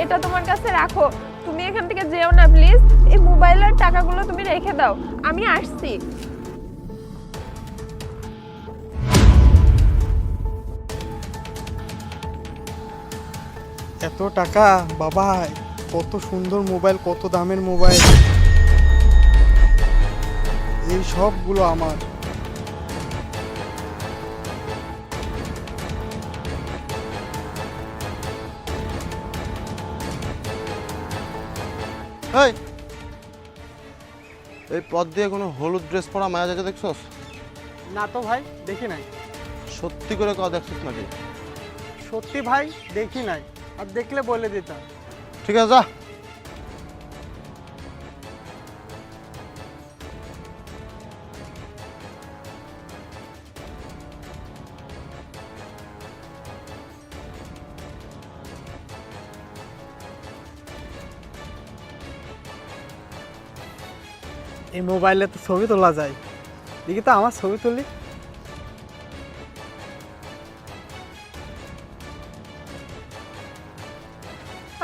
এটা তোমার কাছে রাখো, তুমি এখান থেকে যেও না প্লিজ। এই মোবাইলের টাকাগুলো তুমি রেখে দাও, আমি আসছি। এত টাকা বাবা, কত সুন্দর মোবাইল, কত দামের মোবাইল, এই সবগুলো আমার। এই পথ দিয়ে কোনো হলুদ ড্রেস পরা মায়া যাচ্ছে দেখছস? না তো ভাই, দেখি নাই। সত্যি করে কথা দেখছিস নাকি? সত্যি ভাই দেখি নাই, আর দেখলে বলে দিতাম। ঠিক আছে যা। এই মোবাইলে তো ছবি তোলা যায়, দেখি তো আমার ছবি তুলি।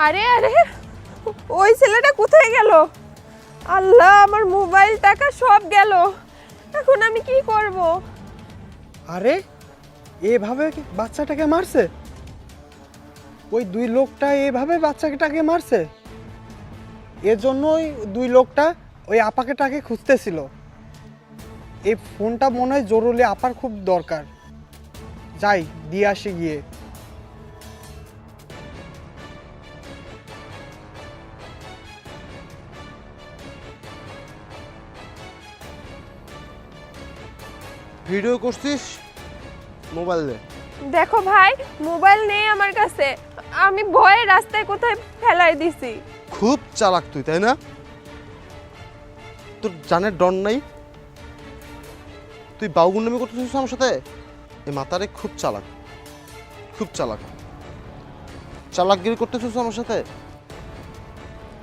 আরে আরে, ওই ছেলেটা কোথায় গেল? আল্লাহ, আমার মোবাইল টাকা সব গেল, এখন আমি কি করব? আরে এভাবে বাচ্চাটাকে মারছে? ওই দুই লোকটা এভাবে বাচ্চাটাকে মারছে? এজন্যই দুই লোকটা ওই আপাকেটাকে খুঁজতেছিল। এই ফোনটা মনে হয় জরুরি, আপার খুব দরকার। যাই দিয়ে আসি গিয়ে। ভিডিও করছিস মোবাইল দে। দেখো ভাই, মোবাইল নেই আমার কাছে, আমি ভয়ে রাস্তায় কোথায় ফেলাই দিছি। খুব চালাক তুই, তাই না? তোর জানের ডর নাই? তুই বাউগুন্ডামি করতেছিস আমার সাথে? এই মাতারে খুব চালাক, খুব চালাক, চালাকগিরি করতেছিস আমার সাথে,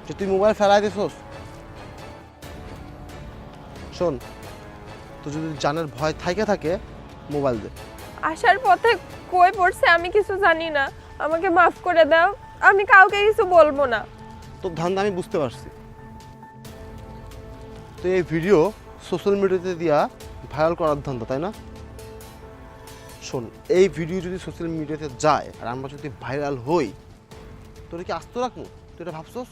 যে তুই মোবাইল ফেলাই দিছস। শোন, তো যদি জানের ভয় থাকে মোবাইল দে। আসার পথে কই পড়ছে আমি কিছু জানি না, আমাকে মাফ করে দাও, আমি কাউকে কিছু বলবো না। তোর ধান্দা আমি বুঝতে পারছি। তো এই ভিডিও সোশ্যাল মিডিয়াতে দিয়া ভাইরাল করার ধান্দা, তাই না? শোন, এই ভিডিও যদি সোশ্যাল মিডিয়াতে যায় আর আমরা যদি ভাইরাল হই, তোর কি আস্ত রাখবো? তুই এটা ভাবছস?